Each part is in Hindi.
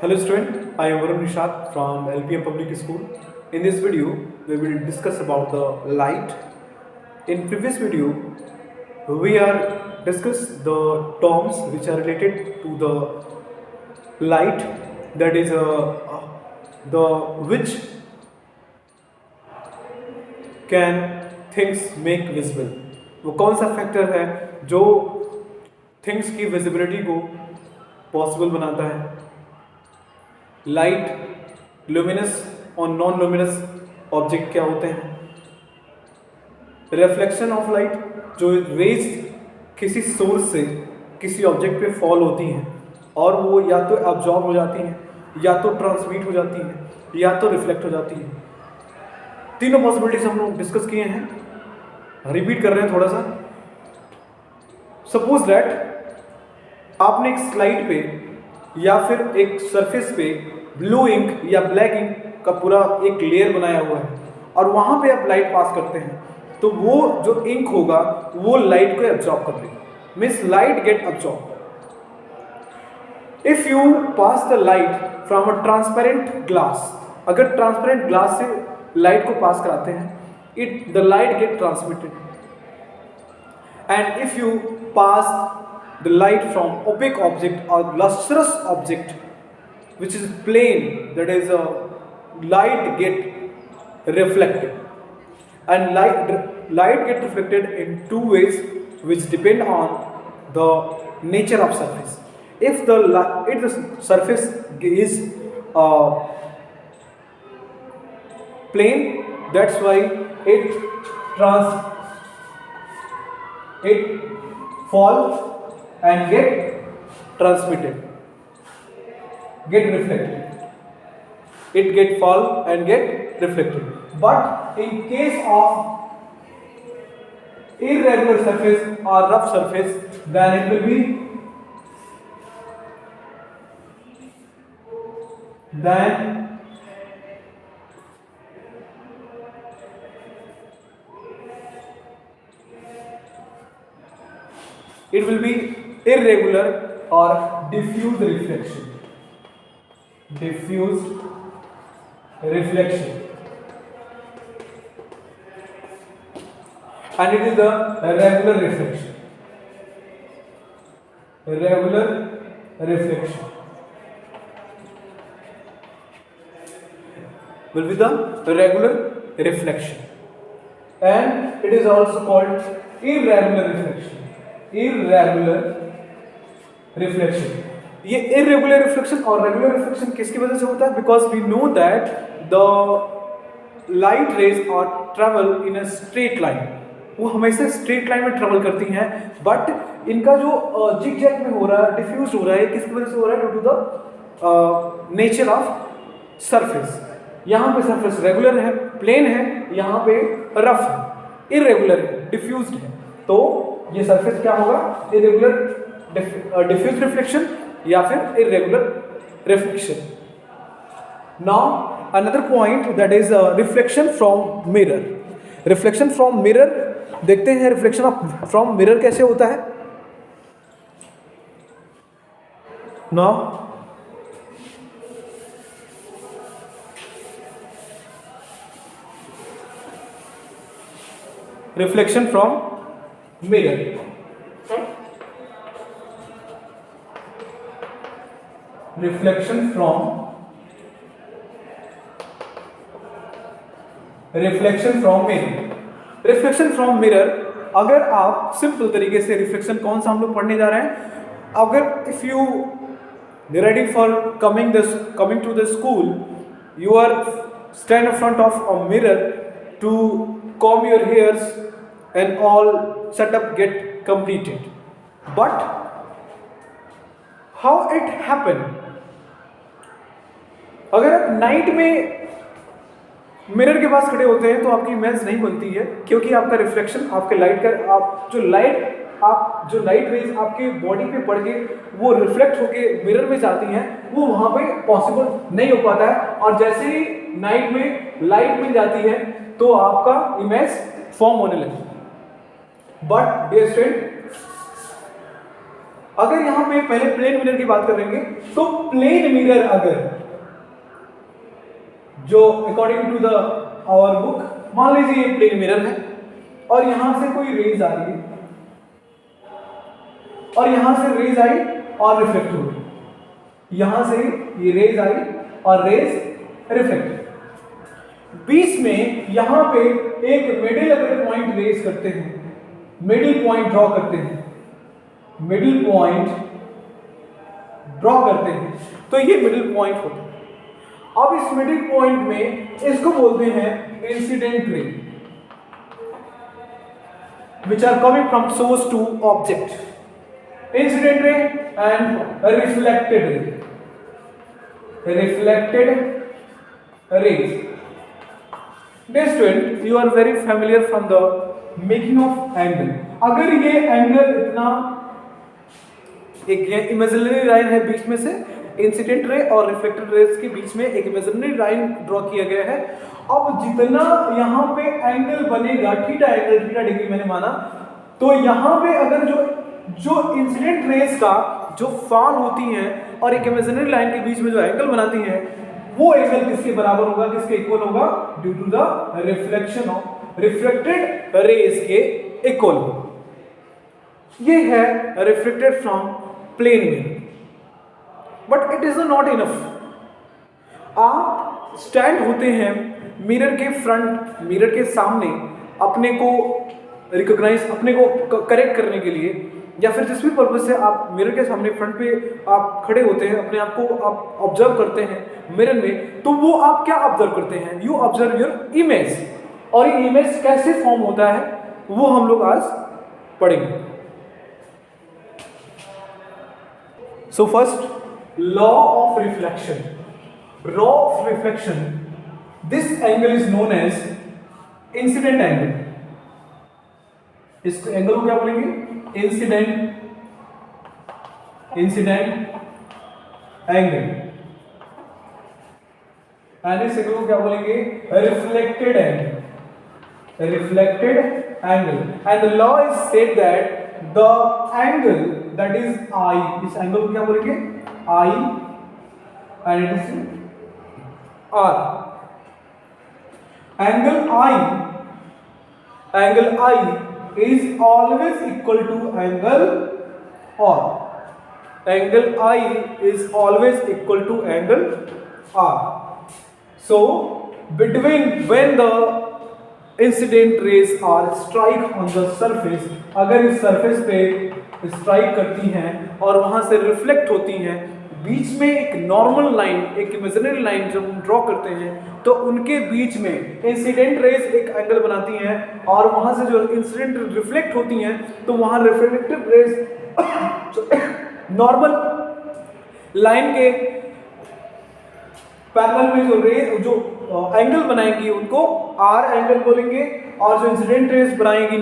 Hello student, I am Varun Nishad from LPM Public School. In this video, we will discuss about the light. In previous video, we are discuss the terms which are related to the light, that is the which can things make visible. वो कौन सा फैक्टर है जो थिंग्स की विजिबिलिटी को पॉसिबल बनाता है? लाइट, लुमिनस और नॉन लुमिनस ऑब्जेक्ट क्या होते हैं? रिफ्लेक्शन ऑफ लाइट, जो रेज किसी सोर्स से किसी ऑब्जेक्ट पे फॉल होती हैं और वो या तो एब्जॉर्ब हो जाती हैं, या तो ट्रांसमिट हो जाती हैं, या तो रिफ्लेक्ट हो जाती हैं। तीनों पॉसिबिलिटीज हम लोग डिस्कस किए हैं, रिपीट कर रहे हैं थोड़ा सा। सपोज दैट आपने एक स्लाइड पे या फिर एक सरफेस पे ब्लू इंक या ब्लैक इंक का पूरा एक लेयर बनाया हुआ है और वहां पे आप लाइट पास करते हैं, तो वो जो इंक होगा वो लाइट को एब्जॉर्ब कर लेगा, means light get absorb. If you pass the light from a transparent glass, अगर ट्रांसपेरेंट ग्लास से लाइट को पास कराते हैं, the light get transmitted. And if you pass the light from opaque object or lustrous object which is plain, that is a light get reflected, and light get reflected in two ways which depend on the nature of surface. If the surface is plain, that's why it falls and get transmitted, get reflected. It get fall and get reflected. But in case of irregular surface or rough surface, then it will be irregular or diffuse reflection. And it is the regular reflection. Will be the regular reflection, and it is also called irregular reflection. ये irregular reflection और regular reflection किसकी वजह से होता है? Because we know that the light rays are travel in a straight line. वो हमेशा स्ट्रेट लाइन में ट्रेवल करती हैं, बट इनका जो जिग जैग में हो रहा है, डिफ्यूज हो रहा है, किसकी वजह से हो रहा है? Due to the nature of surface. यहाँ पे सरफेस रेगुलर है, प्लेन है, यहाँ पे रफ है, इरेगुलर है, डिफ्यूज्ड है, तो ये सरफेस क्या होगा? इरेगुलर डिफ्यूज रिफ्लेक्शन या फिर irregular reflection. Now another point, that is reflection from mirror. Reflection from mirror देखते हैं, रिफ्लेक्शन फ्रॉम मिरर कैसे होता है। Now reflection from mirror. Reflection from mirror. Reflection from mirror, अगर आप सिंपल तरीके से रिफ्लेक्शन कौन सा हम लोग पढ़ने जा रहे हैं, अगर if you ready for coming to the school, you are stand in front of a mirror to comb your hairs and all setup get completed, but how it happen? अगर आप नाइट में मिरर के पास खड़े होते हैं तो आपकी इमेज नहीं बनती है, क्योंकि आपका रिफ्लेक्शन, आपके लाइट का, आप जो लाइट रेज आपके बॉडी पे पड़ के वो रिफ्लेक्ट होके मिरर में जाती हैं, वो वहां पे पॉसिबल नहीं हो पाता है। और जैसे ही नाइट में लाइट मिल जाती है तो आपका इमेज फॉर्म होने लगती है। But dear student, अगर यहाँ पे पहले प्लेन मिरर की बात करेंगे तो प्लेन मिरर अगर जो according to the our book मान लीजिए ये प्लेन मिरर है और यहां से कोई रेज आ रही है और यहां से रेज आई और रिफ्लेक्ट हो गई, यहां से ये रेज आई और रेज रिफ्लेक्ट, बीच में यहां पे एक मिडिल अगर पॉइंट रेज करते हैं, मिडिल पॉइंट ड्रॉ करते हैं, मिडिल पॉइंट ड्रॉ करते हैं तो ये मिडिल पॉइंट होता है। अब इस मिडिल पॉइंट में इसको बोलते हैं incident ray which are coming from source to object, incident ray and reflected rays. Dear student, you are very familiar from the making of angle. अगर ये एंगल इतना एक इमेजिनरी लाइन है बीच में से इंसिडेंट रे और रिफ्लेक्टेड रेज के बीच में एक इमेजिनरी लाइन ड्रॉ किया गया है। अब जितना यहाँ पे एंगल बनेगा थीटा एंगल, थीटा डिग्री मैंने माना, तो यहाँ पे अगर जो इंसिडेंट रेज का जो फॉल होती है और एक इमेजिनरी लाइन के बीच में जो एंगल बनाती है वो एंगल किसके बराबर होगा, किसके इक्वल होगा, due to the reflection of reflected rays के इक्वल होगा। ये है reflected from plane mirror, but it is not enough. आप स्टैंड होते हैं मिरर के फ्रंट, मिरर के सामने अपने को रिकॉग्नाइज, अपने को करेक्ट करने के लिए या फिर जिस भी पर्पज से आप मिरर के सामने फ्रंट पे आप खड़े होते हैं, अपने आप को आप ऑब्जर्व करते हैं मिरर में, तो वो आप क्या ऑब्जर्व करते हैं, यू ऑब्जर्व योर इमेज। और ये इमेज कैसे फॉर्म होता है वो हम लोग आज पढ़ेंगे। So first, law of reflection. Law of reflection. This angle is known as incident angle. इस एंगल को क्या बोलेंगे, इंसिडेंट एंगल, एंड इस एंगल को क्या बोलेंगे, reflected angle, reflected angle. And the law is said that the angle that is I, इस एंगल को क्या बोलेंगे, I and it is R. Angle I is always equal to angle R. Angle I is always equal to angle R. So between when the incident rays are strike on the surface, अगर इस surface पे स्ट्राइक करती हैं और वहां से रिफ्लेक्ट होती हैं, बीच में एक नॉर्मल लाइन, एक इमेजिनरी लाइन जब हम ड्रॉ करते हैं तो उनके बीच में इंसिडेंट रेज एक एंगल बनाती हैं और वहां से जो इंसिडेंट रिफ्लेक्ट होती हैं तो वहां रिफ्लेक्टिव रेज नॉर्मल लाइन के पैरेलल में जो एंगल बनाएंगी उनको आर एंगल बोलेंगे, और जो इंसिडेंट रेज बनाएंगी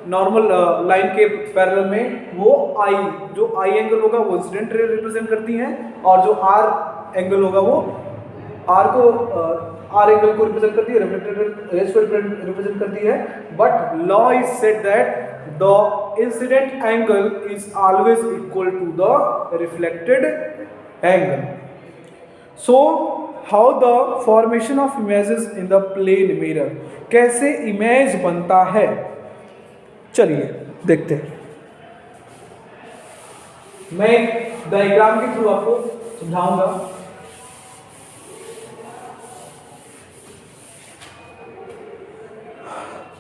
नॉर्मल लाइन के पैरेलल में वो आई, जो आई एंगल होगा वो इंसिडेंट रे रिप्रेजेंट करती हैं, और जो आर एंगल होगा वो आर एंगल को रिप्रेजेंट करती है, रिफ्लेक्टेड रेज को रिप्रेजेंट करती है। But law is said that the incident angle is always equal to the reflected angle. So how the formation of images in the plane mirror, कैसे इमेज बनता है, चलिए देखते हैं। मैं एक डायग्राम के थ्रू आपको समझाऊंगा।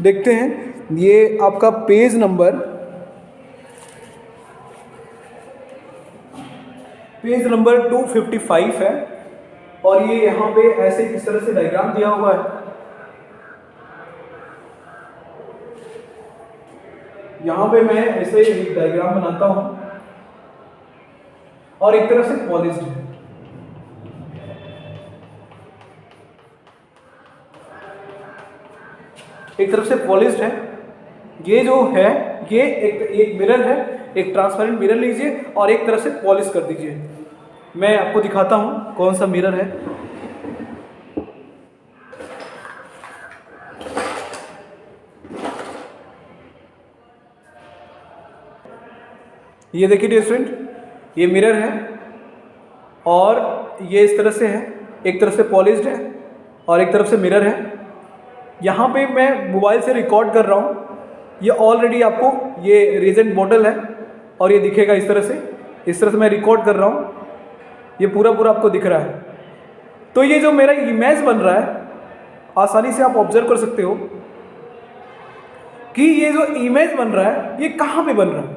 देखते हैं, ये आपका पेज नंबर 255 है और ये यहाँ पे ऐसे इस तरह से डायग्राम दिया हुआ है। यहाँ पे मैं ऐसे एक डायग्राम बनाता हूं और एक तरह से पॉलिश्ड है, एक तरफ से पॉलिश्ड है। ये जो है ये एक मिरर है, एक ट्रांसपेरेंट मिरर लीजिए और एक तरफ से पॉलिश कर दीजिए। मैं आपको दिखाता हूं कौन सा मिरर है। ये देखिए डियर स्टूडेंट, ये मिरर है और ये इस तरह से है, एक तरफ से पॉलिश्ड है और एक तरफ से मिरर है। यहाँ पे मैं मोबाइल से रिकॉर्ड कर रहा हूँ, ये ऑलरेडी आपको ये रीजेंट बॉटल है और ये दिखेगा इस तरह से मैं रिकॉर्ड कर रहा हूँ, ये पूरा आपको दिख रहा है। तो ये जो मेरा इमेज बन रहा है, आसानी से आप ऑब्जर्व कर सकते हो कि ये जो इमेज बन रहा है ये कहाँ पे बन रहा है।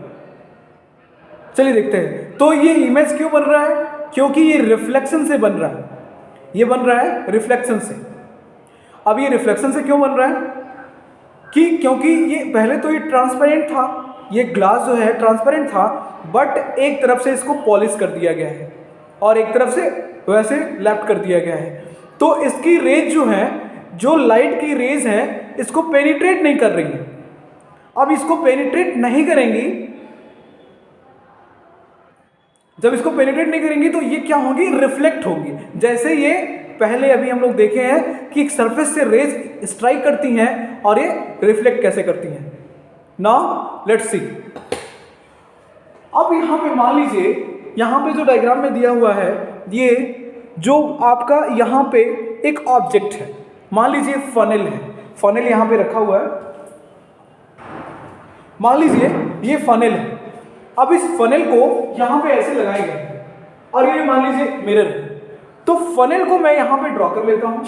चलिए देखते हैं। तो ये इमेज क्यों बन रहा है? क्योंकि ये रिफ्लेक्शन से बन रहा है, ये बन रहा है रिफ्लेक्शन से। अब ये रिफ्लेक्शन से क्यों बन रहा है? क्योंकि ये पहले तो ये ट्रांसपेरेंट था, ये ग्लास जो है ट्रांसपेरेंट था, बट एक तरफ से इसको पॉलिश कर दिया गया है और एक तरफ से वैसे लैप कर दिया गया है। तो इसकी रेज जो है, जो लाइट की रेज है, इसको पेनिट्रेट नहीं कर रही है। अब इसको पेनिट्रेट नहीं करेंगी, जब इसको पेनिट्रेट नहीं करेंगी तो ये क्या होगी? रिफ्लेक्ट होगी। जैसे ये पहले अभी हम लोग देखे हैं कि एक सरफेस से रेज स्ट्राइक करती हैं और ये रिफ्लेक्ट कैसे करती हैं। Now let's see. अब यहाँ पे मान लीजिए, यहाँ पे जो डायग्राम में दिया हुआ है, ये जो आपका यहाँ पे एक ऑब्जेक्ट है, मान लीजिए फनल है, फनल यहाँ पे रखा हुआ है, मान लीजिए ये फनल है। अब इस फनल को यहाँ पे ऐसे लगाया गया है और ये मान लीजिए मिरर है। तो फनल को मैं यहाँ पे ड्रॉ कर लेता हूँ,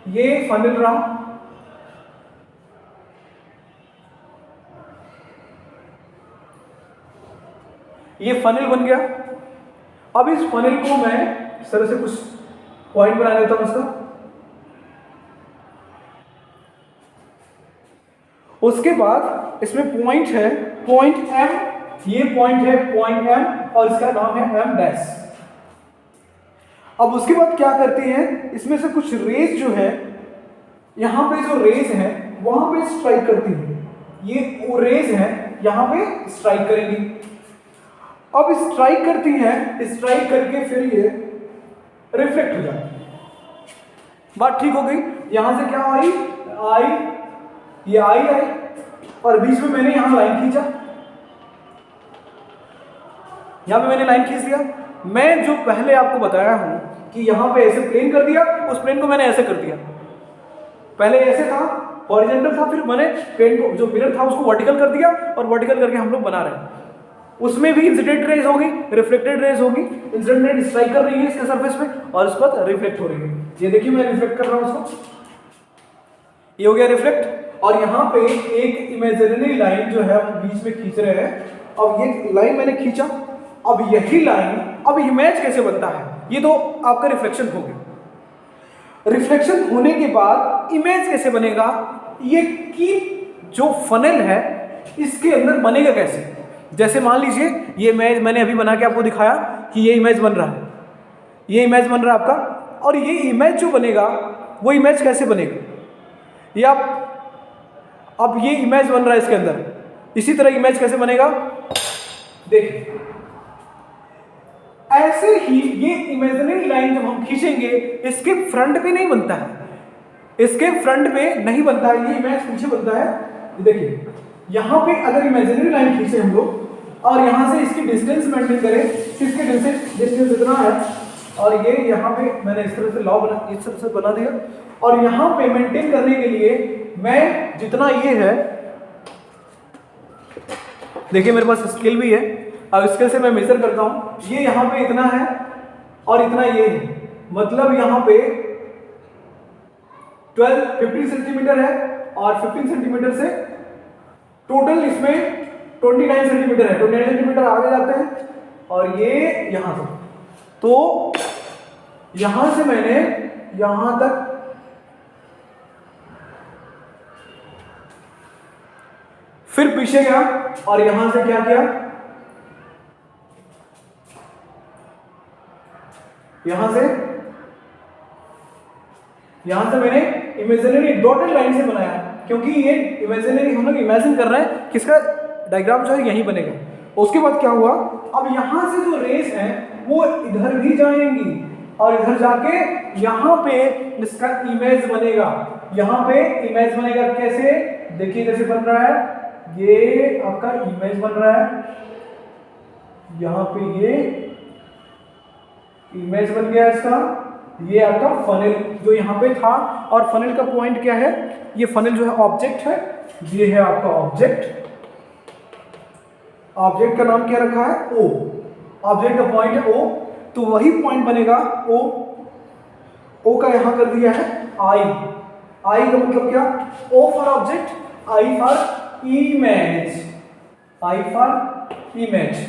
ये फनल रहा, ये फनल बन गया। अब इस फनल को मैं इस तरह से कुछ पॉइंट बना देता हूं इसका। उसके बाद इसमें पॉइंट है, पॉइंट एम, ये पॉइंट है पॉइंट एम और इसका नाम है एम डैश। अब उसके बाद क्या करते हैं, इसमें से कुछ रेज जो है, यहां पे जो रेज है वहां पे स्ट्राइक करती है, ये वो रेज है यहां पे स्ट्राइक करेंगी। अब स्ट्राइक करती हैं, स्ट्राइक करके फिर ये रिफ्लेक्ट हो जाती है। बात ठीक हो गई। यहां से क्या आई? ये आई और बीच में मैंने यहां लाइन खींचा, यहां पे मैंने लाइन खींच दिया। मैं जो पहले आपको बताया हूं कि यहां पे ऐसे प्लेन कर दिया, उस प्लेन को मैंने ऐसे कर दिया। पहले ऐसे था, हॉरिजॉन्टल था, फिर मैंने प्लेन को, जो मिरर था, उसको वर्टिकल कर दिया और वर्टिकल करके हम लोग बना रहे हैं। उसमें भी इंसिडेंट रेज होगी, रिफ्लेक्टेड रेज होगी। इंसिडेंट रेज स्ट्राइक कर रही है इसके सरफेस पे और उसके बाद रिफ्लेक्ट हो रही है। ये देखिए मैं रिफ्लेक्ट कर रहा हूं उसको, ये हो गया रिफ्लेक्ट। और यहाँ पे एक इमेजिनरी लाइन जो है हम बीच में खींच रहे हैं। अब ये लाइन मैंने खींचा, अब यही लाइन, अब इमेज कैसे बनता है? ये तो आपका रिफ्लेक्शन हो गया। रिफ्लेक्शन होने के बाद इमेज कैसे बनेगा? ये की जो फनल है इसके अंदर बनेगा कैसे? जैसे मान लीजिए ये इमेज मैंने अभी बना के आपको दिखाया कि ये इमेज बन रहा है, ये इमेज बन रहा है आपका, और ये इमेज जो बनेगा वो इमेज कैसे बनेगा? ये आप, अब ये इमेज बन रहा है इसके अंदर, इसी तरह इमेज कैसे बनेगा? देखिए ऐसे ही ये इमेजिनरी लाइन जब हम खींचेंगे, इसके फ्रंट पे नहीं बनता है, इसके फ्रंट पे नहीं बनता है, ये इमेज पीछे बनता है। देखिए यहां पे अगर इमेजिनरी लाइन खींचे हम लोग और यहां से इसकी डिस्टेंस मेंटेन करें, इसके डिस्टेंस इतना है और ये यहां पे मैंने इस तरह से लॉ बना, इस तरह से बना दिया। और यहां पे मेंटेन करने के लिए मैं जितना ये है, देखिए मेरे पास स्केल भी है, अब स्केल से मैं मेजर करता हूं, ये यहां पे इतना है और इतना ये है, मतलब यहां पे 15 सेंटीमीटर है और 15 सेंटीमीटर से टोटल इसमें 29 सेंटीमीटर है। 29 सेंटीमीटर आगे जाते हैं और ये यहां से, तो यहां से मैंने यहां तक फिर पीछे गया और यहां से क्या किया, यहां से मैंने इमेजिनरी डॉटेड लाइन से बनाया, क्योंकि ये इमेजिनरी हम लोग इमेजिन कर रहे हैं किसका डायग्राम जो है यही बनेगा। उसके बाद क्या हुआ, अब यहां से जो रेस है वो इधर भी जाएंगी और इधर जाके यहां पे इसका इमेज बनेगा, यहां पे इमेज बनेगा। कैसे? देखिए कैसे बन रहा है, ये आपका इमेज बन रहा है, यहाँ पे ये इमेज बन गया इसका, ये आपका फनल जो यहाँ पे था, और फनल का पॉइंट क्या है, ये फनल जो है ऑब्जेक्ट है, ये है आपका ऑब्जेक्ट, ऑब्जेक्ट का नाम क्या रखा है ओ, ऑब्जेक्ट का पॉइंट है ओ, तो वही पॉइंट बनेगा ओ, ओ का यहां कर दिया है आई, आई का मतलब क्या, O for object, I for image, I for image,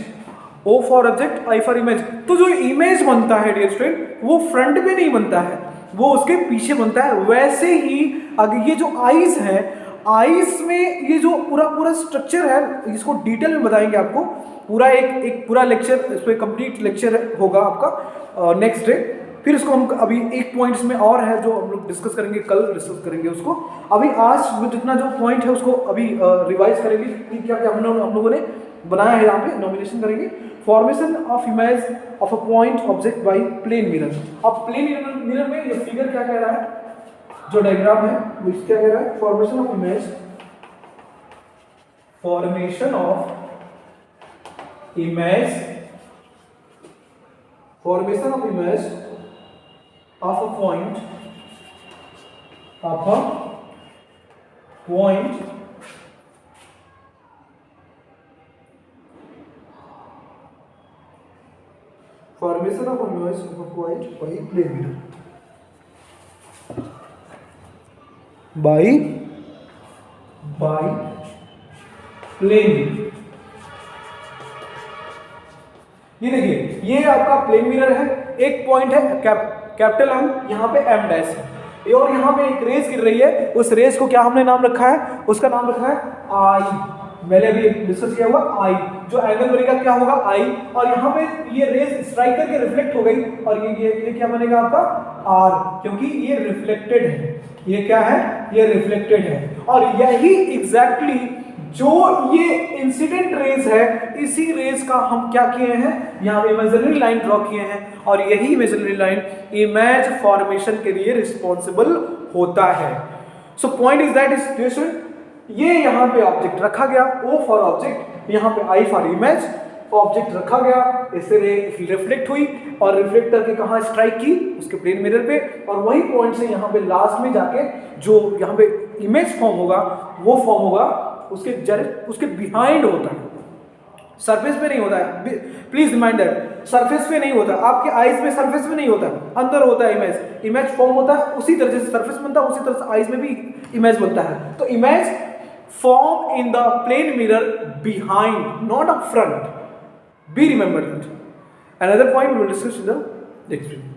O for object, I for image. तो जो इमेज बनता है डियर स्टूडेंट, वो फ्रंट में नहीं बनता है, वो उसके पीछे बनता है। वैसे ही अगर ये जो आईज है, आईज में ये जो पूरा पूरा स्ट्रक्चर है, इसको डिटेल में बताएंगे आपको, पूरा एक पूरा लेक्चर, इस पर कंप्लीट लेक्चर होगा आपका नेक्स्ट डे। फिर इसको हम अभी एक पॉइंट इसमें और है जो हम लोग डिस्कस करेंगे, कल डिस्कस करेंगे उसको। अभी आज में जितना जो पॉइंट है उसको अभी रिवाइज करेंगे कि क्या क्या हम लोगों ने बनाया है, यहाँ पे नॉमिनेशन करेंगे। Formation of image of a point object by plane mirror. अब प्लेन मिरर में ये फिगर क्या कह रहा है, जो डायग्राम है वो क्या कह रहा है, formation of image, formation of image, formation of image of a point, of a point formation of a image of a point by plane mirror, by plane mirror। ये देखिए, ये आपका प्लेन मिरर है, एक पॉइंट है कैपिटल एम, यहाँ पे एम डैश है, और यहाँ पे एक रेस गिर रही है, उस रेस को क्या हमने नाम रखा है, उसका नाम रखा है आई, मैंने अभी डिस्कस किया हुआ आई, जो एंगल बनेगा क्या होगा आई, और यहाँ पे ये रेस स्ट्राइक करके रिफ्लेक्ट हो गई, और ये क्या बनेगा आपका आर, क्योंकि ये रिफ्लेक्टेड है, ये क्या है, ये रिफ्लेक्टेड है। और यही एग्जैक्टली जो ये इंसिडेंट रेज है, इसी रेज का हम क्या किए हैं, यहाँ पे इमेजिनरी लाइन ड्रॉ किए हैं, और यही इमेजिनरी लाइन इमेज फॉर्मेशन के लिए रिस्पॉन्सिबल होता है। So point is that is ये यहाँ पे ऑब्जेक्ट रखा गया, ओ फॉर ऑब्जेक्ट, यहाँ पे आई फॉर इमेज, ऑब्जेक्ट रखा गया, इससे रिफ्लेक्ट हुई, और रिफ्लेक्ट करके कहाँ स्ट्राइक की, उसके प्लेन मिरर पे, और वही पॉइंट से यहाँ पे लास्ट में जाके जो यहाँ पे इमेज फॉर्म होगा, वो फॉर्म होगा उसके बिहाइंड होता है, सरफेस पे नहीं होता है। प्लीज रिमाइंड दैट, सरफेस पे नहीं होता, आपके आईज में सरफेस पे नहीं होता, अंदर होता है इमेज, इमेज फॉर्म होता है, उसी तरह से सरफेस बनता है, उसी तरह से आईज में भी इमेज बनता है। तो image form in the plane mirror behind, not up front, be remember that. Another point we will discuss in the next video.